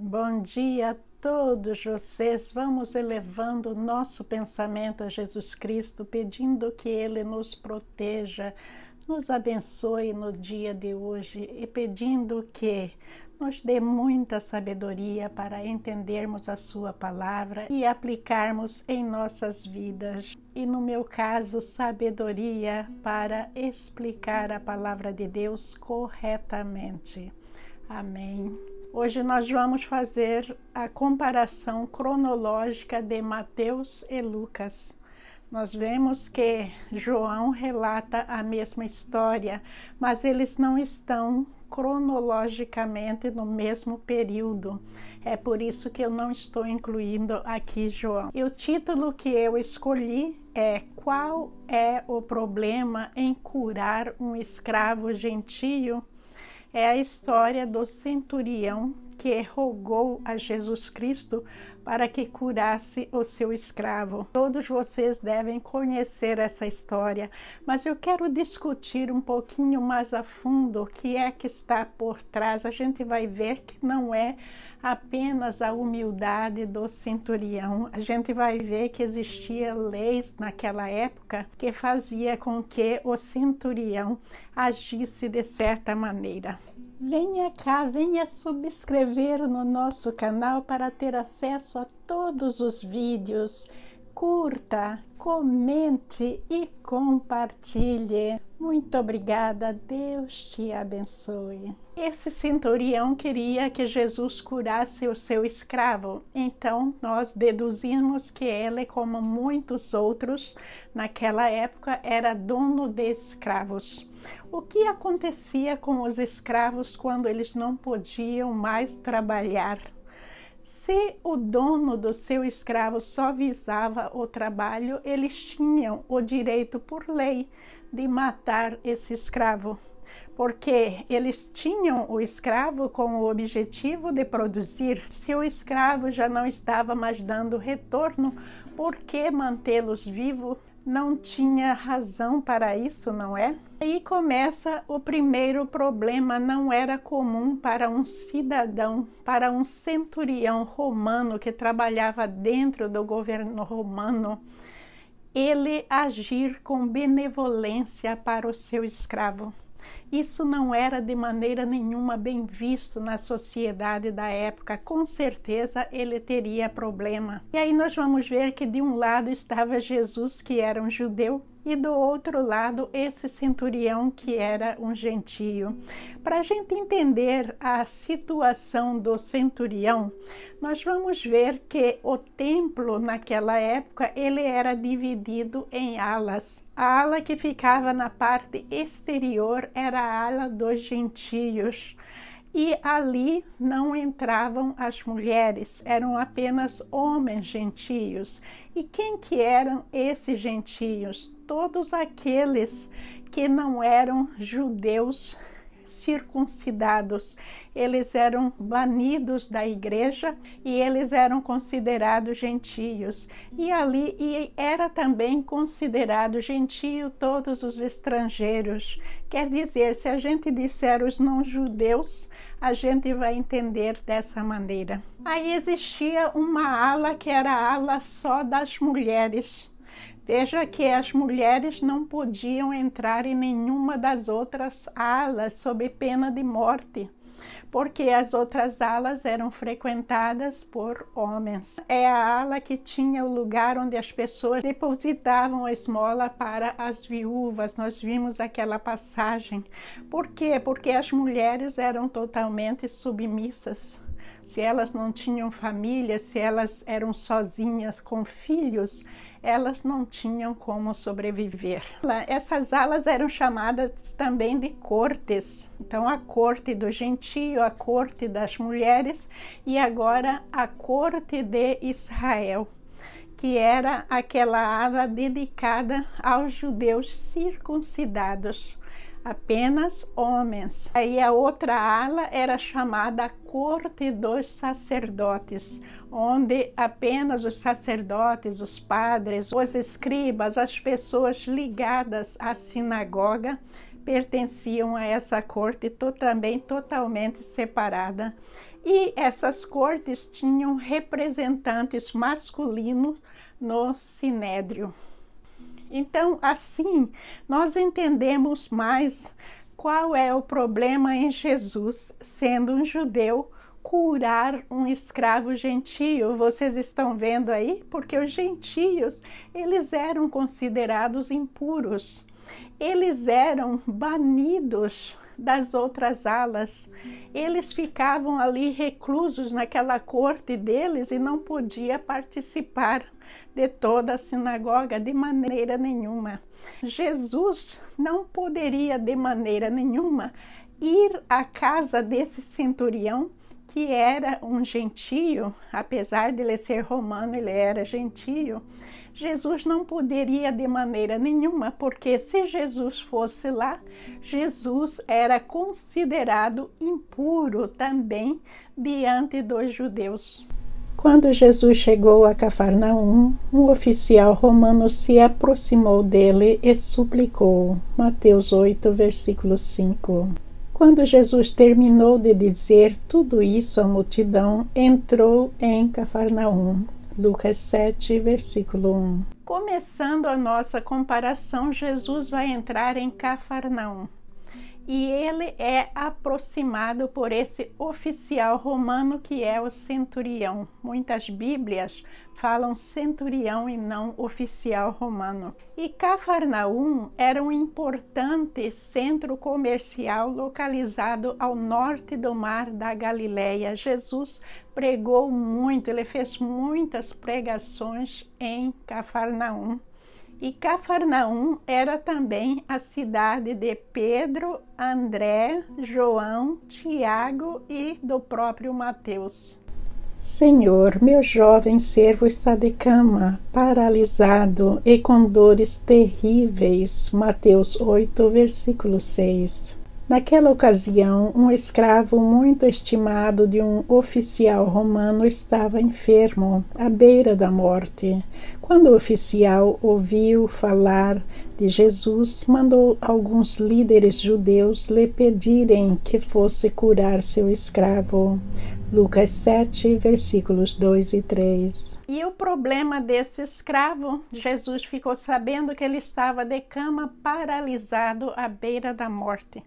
Bom dia a todos vocês. Vamos elevando o nosso pensamento a Jesus Cristo, pedindo que Ele nos proteja, nos abençoe no dia de hoje e pedindo que nos dê muita sabedoria para entendermos a Sua palavra e aplicarmos em nossas vidas. E no meu caso, sabedoria para explicar a palavra de Deus corretamente. Amém. Hoje nós vamos fazer a comparação cronológica de Mateus e Lucas. Nós vemos que João relata a mesma história, mas eles não estão cronologicamente no mesmo período. É por isso que eu não estou incluindo aqui João. E o título que eu escolhi é Qual é o problema em curar um escravo gentio? É a história do centurião que rogou a Jesus Cristo para que curasse o seu escravo. Todos vocês devem conhecer essa história, mas eu quero discutir um pouquinho mais a fundo o que é que está por trás. A gente vai ver que não é apenas a humildade do centurião. A gente vai ver que existia leis naquela época que fazia com que o centurião agisse de certa maneira. Venha cá, venha subscrever no nosso canal para ter acesso a todos os vídeos. Curta, comente e compartilhe. Muito obrigada, Deus te abençoe. Esse centurião queria que Jesus curasse o seu escravo, então nós deduzimos que ele, como muitos outros naquela época, era dono de escravos. O que acontecia com os escravos quando eles não podiam mais trabalhar? Se o dono do seu escravo só visava o trabalho, eles tinham o direito por lei de matar esse escravo, porque eles tinham o escravo com o objetivo de produzir. Se o escravo já não estava mais dando retorno, por que mantê-los vivos? Não tinha razão para isso, não é? Aí começa o primeiro problema. Não era comum para um cidadão, para um centurião romano que trabalhava dentro do governo romano, ele agir com benevolência para o seu escravo. Isso não era de maneira nenhuma bem visto na sociedade da época. Com certeza ele teria problema. E aí nós vamos ver que de um lado estava Jesus, que era um judeu, e do outro lado esse centurião, que era um gentio. Para a gente entender a situação do centurião, nós vamos ver que o templo naquela época ele era dividido em alas. A ala que ficava na parte exterior era a ala dos gentios. E ali não entravam as mulheres, eram apenas homens gentios. E quem que eram esses gentios? Todos aqueles que não eram judeus circuncidados. Eles eram banidos da igreja e eles eram considerados gentios. E ali era também considerado gentio todos os estrangeiros. Quer dizer, se a gente disser os não-judeus, a gente vai entender dessa maneira. Aí existia uma ala que era a ala só das mulheres. Veja que as mulheres não podiam entrar em nenhuma das outras alas sob pena de morte, porque as outras alas eram frequentadas por homens. É a ala que tinha o lugar onde as pessoas depositavam a esmola para as viúvas. Nós vimos aquela passagem. Por quê? Porque as mulheres eram totalmente submissas. Se elas não tinham família, se elas eram sozinhas com filhos, elas não tinham como sobreviver. Essas alas eram chamadas também de cortes. Então, a corte do gentio, a corte das mulheres e agora a corte de Israel, que era aquela ala dedicada aos judeus circuncidados. Apenas homens. Aí a outra ala era chamada a corte dos sacerdotes, onde apenas os sacerdotes, os padres, os escribas, as pessoas ligadas à sinagoga pertenciam a essa corte também totalmente separada. E essas cortes tinham representantes masculinos no sinédrio. Então, assim, nós entendemos mais qual é o problema em Jesus, sendo um judeu, curar um escravo gentio. Vocês estão vendo aí? Porque os gentios, eles eram considerados impuros. Eles eram banidos das outras alas. Eles ficavam ali reclusos naquela corte deles e não podia participar de toda a sinagoga de maneira nenhuma. Jesus não poderia de maneira nenhuma ir à casa desse centurião, que era um gentio, apesar de ele ser romano, ele era gentio. Jesus não poderia de maneira nenhuma, porque se Jesus fosse lá, Jesus era considerado impuro também diante dos judeus. Quando Jesus chegou a Cafarnaum, um oficial romano se aproximou dele e suplicou. Mateus 8, versículo 5. Quando Jesus terminou de dizer tudo isso à multidão, entrou em Cafarnaum. Lucas 7, versículo 1. Começando a nossa comparação, Jesus vai entrar em Cafarnaum. E ele é aproximado por esse oficial romano que é o centurião. Muitas Bíblias falam centurião e não oficial romano. E Cafarnaum era um importante centro comercial localizado ao norte do mar da Galileia. Jesus pregou muito, ele fez muitas pregações em Cafarnaum. E Cafarnaum era também a cidade de Pedro, André, João, Tiago e do próprio Mateus. Senhor, meu jovem servo está de cama, paralisado e com dores terríveis. Mateus 8, versículo 6. Naquela ocasião, um escravo muito estimado de um oficial romano estava enfermo, à beira da morte. Quando o oficial ouviu falar de Jesus, mandou alguns líderes judeus lhe pedirem que fosse curar seu escravo. Lucas 7, versículos 2 e 3. E o problema desse escravo, Jesus ficou sabendo que ele estava de cama, paralisado à beira da morte.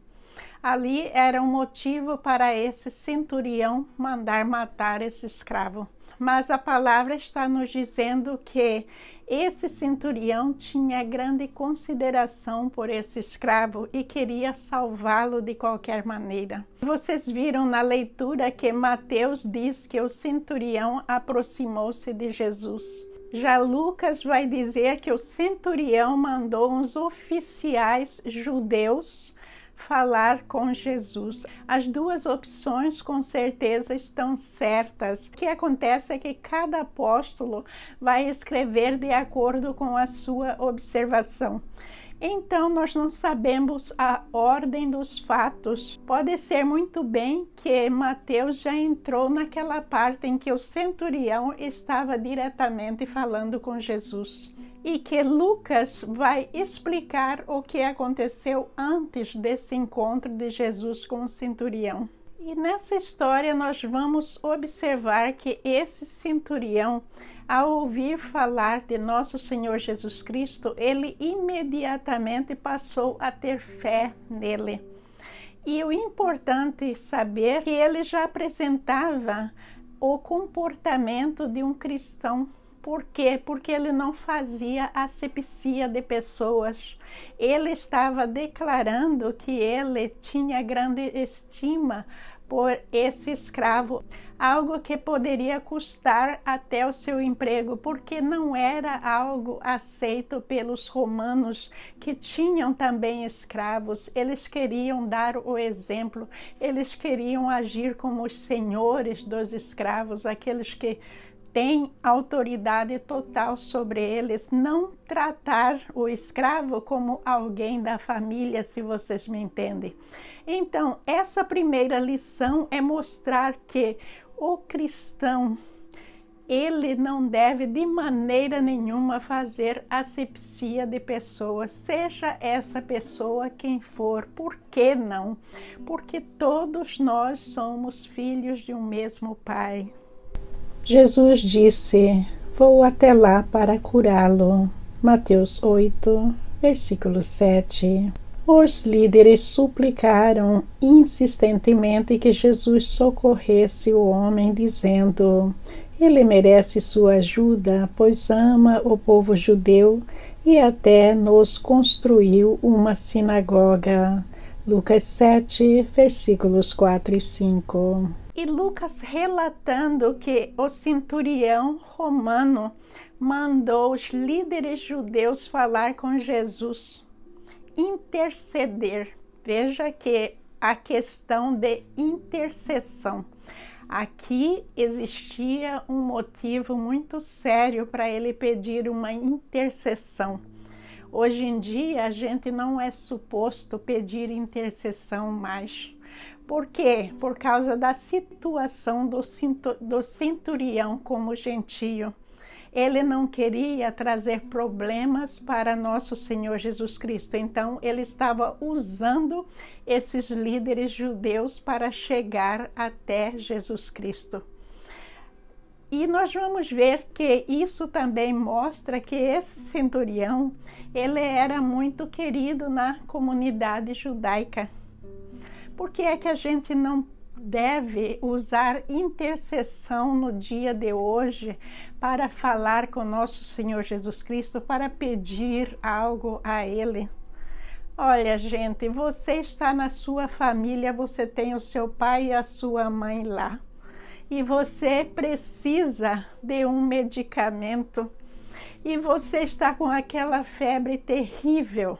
Ali era um motivo para esse centurião mandar matar esse escravo. Mas a palavra está nos dizendo que esse centurião tinha grande consideração por esse escravo e queria salvá-lo de qualquer maneira. Vocês viram na leitura que Mateus diz que o centurião aproximou-se de Jesus. Já Lucas vai dizer que o centurião mandou uns oficiais judeus falar com Jesus. As duas opções com certeza estão certas. O que acontece é que cada apóstolo vai escrever de acordo com a sua observação. Então, nós não sabemos a ordem dos fatos. Pode ser muito bem que Mateus já entrou naquela parte em que o centurião estava diretamente falando com Jesus. E que Lucas vai explicar o que aconteceu antes desse encontro de Jesus com o centurião. E nessa história nós vamos observar que esse centurião, ao ouvir falar de nosso Senhor Jesus Cristo, ele imediatamente passou a ter fé nele. E o importante saber é que ele já apresentava o comportamento de um cristão. Por quê? Porque ele não fazia asepsia de pessoas. Ele estava declarando que ele tinha grande estima por esse escravo, algo que poderia custar até o seu emprego, porque não era algo aceito pelos romanos, que tinham também escravos. Eles queriam dar o exemplo, eles queriam agir como os senhores dos escravos, aqueles que tem autoridade total sobre eles, não tratar o escravo como alguém da família, se vocês me entendem. Então, essa primeira lição é mostrar que o cristão ele não deve de maneira nenhuma fazer asepsia de pessoas, seja essa pessoa quem for. Por que não? Porque todos nós somos filhos de um mesmo Pai. Jesus disse: vou até lá para curá-lo. Mateus 8, versículo 7. Os líderes suplicaram insistentemente que Jesus socorresse o homem, dizendo: ele merece sua ajuda, pois ama o povo judeu e até nos construiu uma sinagoga. Lucas 7, versículos 4 e 5. E Lucas relatando que o centurião romano mandou os líderes judeus falar com Jesus, interceder. Veja que a questão de intercessão. Aqui existia um motivo muito sério para ele pedir uma intercessão. Hoje em dia, a gente não é suposto pedir intercessão mais. Por quê? Por causa da situação do centurião como gentio. Ele não queria trazer problemas para nosso Senhor Jesus Cristo. Então, ele estava usando esses líderes judeus para chegar até Jesus Cristo. E nós vamos ver que isso também mostra que esse centurião, ele era muito querido na comunidade judaica. Por que é que a gente não deve usar intercessão no dia de hoje para falar com nosso Senhor Jesus Cristo, para pedir algo a Ele? Olha, gente, você está na sua família, você tem o seu pai e a sua mãe lá, e você precisa de um medicamento, e você está com aquela febre terrível.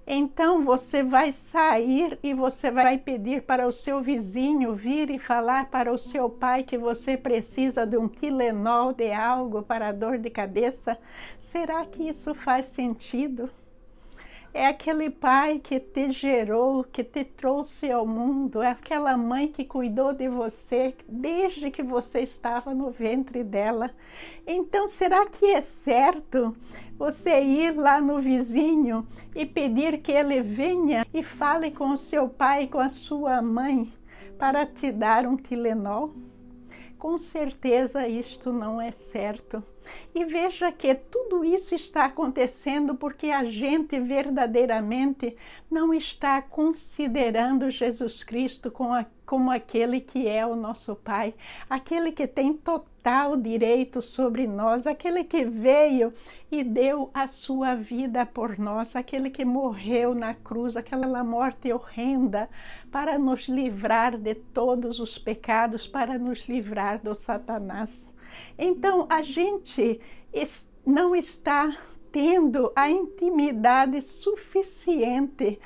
Então você vai sair e você vai pedir para o seu vizinho vir e falar para o seu pai que você precisa de um Tilenol, de algo para a dor de cabeça? Será que isso faz sentido? É aquele pai que te gerou, que te trouxe ao mundo, é aquela mãe que cuidou de você desde que você estava no ventre dela. Então, será que é certo você ir lá no vizinho e pedir que ele venha e fale com o seu pai e com a sua mãe para te dar um Tilenol? Com certeza isto não é certo. E veja que tudo isso está acontecendo porque a gente não está considerando Jesus Cristo como aquele que é o nosso Pai, aquele que tem total direito sobre nós, aquele que veio e deu a sua vida por nós, aquele que morreu na cruz, aquela morte horrenda para nos livrar de todos os pecados, para nos livrar do Satanás. Então, a gente não está tendo a intimidade suficiente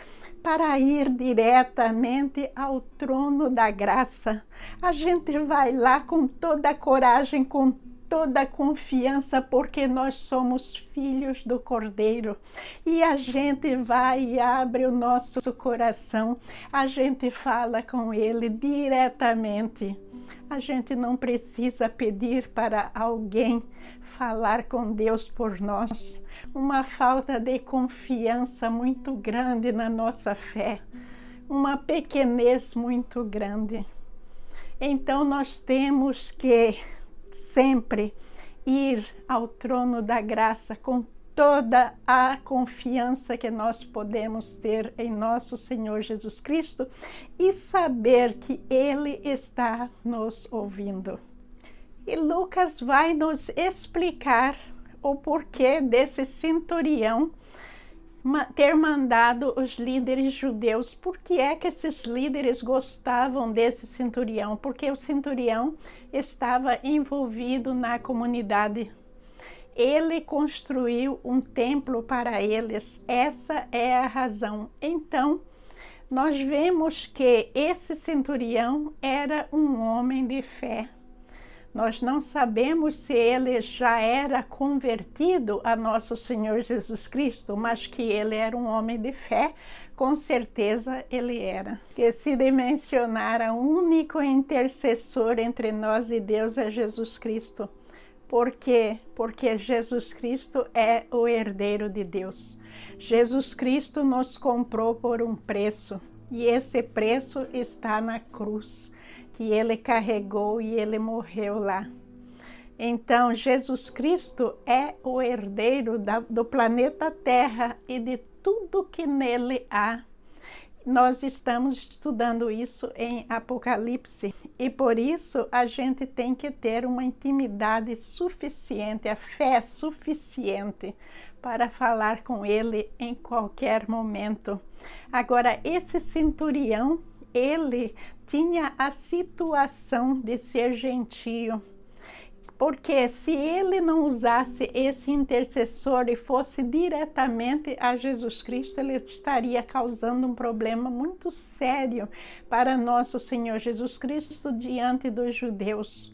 para ir diretamente ao trono da graça. A gente vai lá com toda a coragem, com toda a confiança, porque nós somos filhos do Cordeiro. E a gente vai e abre o nosso coração, a gente fala com Ele diretamente. A gente não precisa pedir para alguém falar com Deus por nós. Uma falta de confiança muito grande na nossa fé, uma pequenez muito grande. Então nós temos que sempre ir ao trono da graça com toda a confiança que nós podemos ter em nosso Senhor Jesus Cristo e saber que Ele está nos ouvindo. E Lucas vai nos explicar o porquê desse centurião ter mandado os líderes judeus. Por que é que esses líderes gostavam desse centurião? Porque o centurião estava envolvido na comunidade. Ele construiu um templo para eles, essa é a razão. Então, nós vemos que esse centurião era um homem de fé. Nós não sabemos se ele já era convertido a nosso Senhor Jesus Cristo, mas que ele era um homem de fé, com certeza ele era. Esqueci de mencionar, o único intercessor entre nós e Deus é Jesus Cristo. Por quê? Porque Jesus Cristo é o herdeiro de Deus. Jesus Cristo nos comprou por um preço, e esse preço está na cruz, que ele carregou e ele morreu lá. Então, Jesus Cristo é o herdeiro do planeta Terra e de tudo que nele há. Nós estamos estudando isso em Apocalipse e por isso a gente tem que ter uma intimidade suficiente, a fé suficiente para falar com ele em qualquer momento. Agora, esse centurião, ele tinha a situação de ser gentio. Porque se ele não usasse esse intercessor e fosse diretamente a Jesus Cristo, ele estaria causando um problema muito sério para nosso Senhor Jesus Cristo diante dos judeus.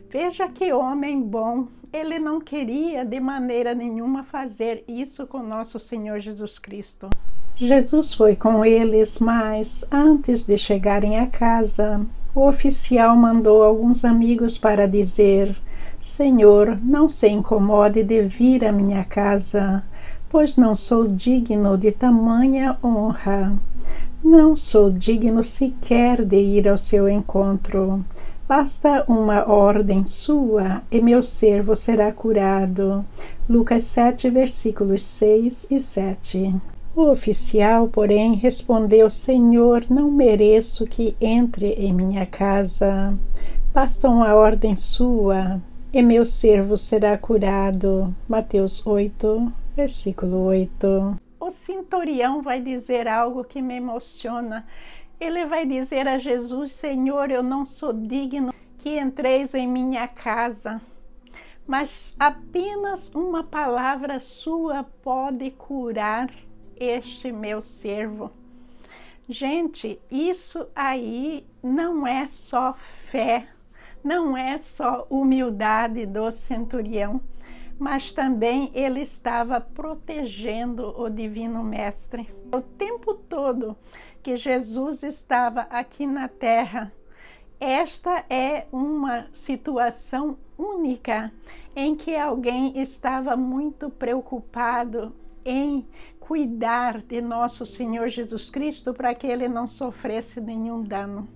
Veja que homem bom, ele não queria de maneira nenhuma fazer isso com nosso Senhor Jesus Cristo. Jesus foi com eles, mas antes de chegarem a casa, o oficial mandou alguns amigos para dizer: Senhor, não se incomode de vir à minha casa, pois não sou digno de tamanha honra. Não sou digno sequer de ir ao seu encontro. Basta uma ordem sua e meu servo será curado. Lucas 7, versículos 6 e 7. O oficial, porém, respondeu: Senhor, não mereço que entre em minha casa. Basta uma ordem sua e meu servo será curado. Mateus 8, versículo 8. O centurião vai dizer algo que me emociona. Ele vai dizer a Jesus: Senhor, eu não sou digno que entreis em minha casa, mas apenas uma palavra sua pode curar este meu servo. Gente, isso aí não é só fé, não é só humildade do centurião, mas também ele estava protegendo o Divino Mestre. O tempo todo que Jesus estava aqui na terra, esta é uma situação única em que alguém estava muito preocupado em cuidar de nosso Senhor Jesus Cristo para que ele não sofresse nenhum dano.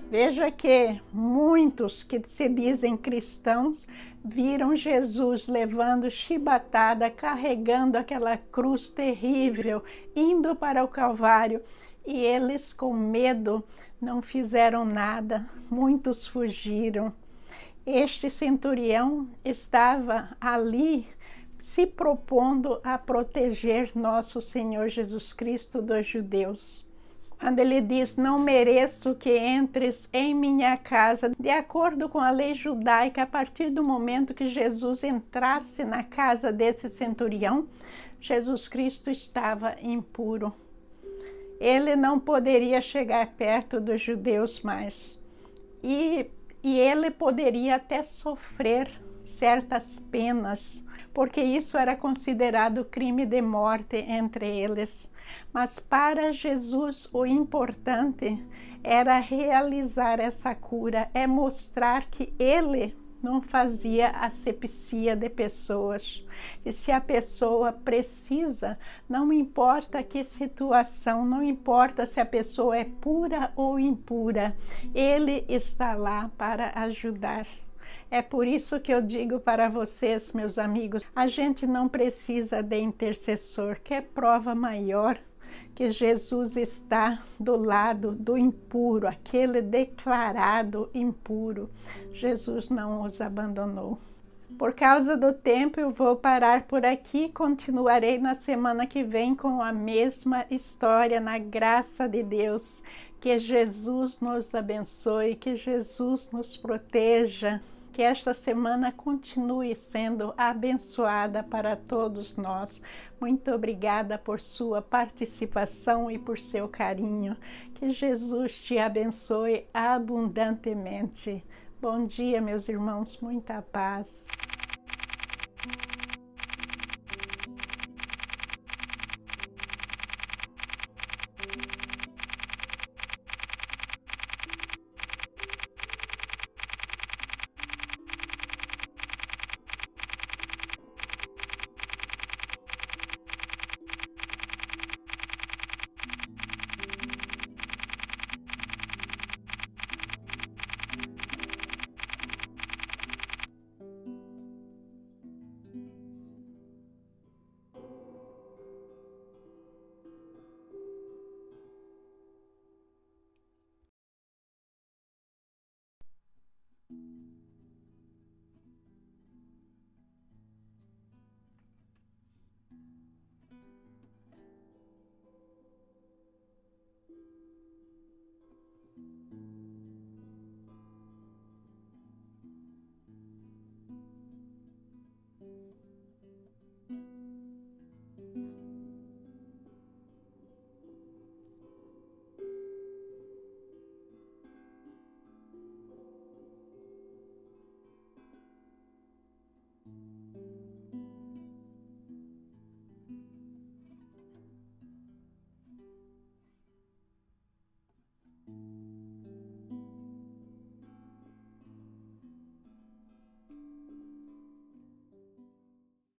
Veja que muitos que se dizem cristãos viram Jesus levando chibatada, carregando aquela cruz terrível, indo para o Calvário, e eles com medo não fizeram nada, muitos fugiram. Este centurião estava ali se propondo a proteger nosso Senhor Jesus Cristo dos judeus. Quando ele diz: não mereço que entres em minha casa, de acordo com a lei judaica, a partir do momento que Jesus entrasse na casa desse centurião, Jesus Cristo estava impuro. Ele não poderia chegar perto dos judeus mais. E ele poderia até sofrer certas penas, porque isso era considerado crime de morte entre eles. Mas para Jesus o importante era realizar essa cura, é mostrar que ele não fazia asepsia de pessoas. E se a pessoa precisa, não importa que situação, não importa se a pessoa é pura ou impura, ele está lá para ajudar. É por isso que eu digo para vocês, meus amigos, a gente não precisa de intercessor, que é prova maior que Jesus está do lado do impuro, aquele declarado impuro. Jesus não os abandonou. Por causa do tempo, eu vou parar por aqui. Continuarei na semana que vem com a mesma história, na graça de Deus. Que Jesus nos abençoe, que Jesus nos proteja. Que esta semana continue sendo abençoada para todos nós. Muito obrigada por sua participação e por seu carinho. Que Jesus te abençoe abundantemente. Bom dia, meus irmãos, muita paz.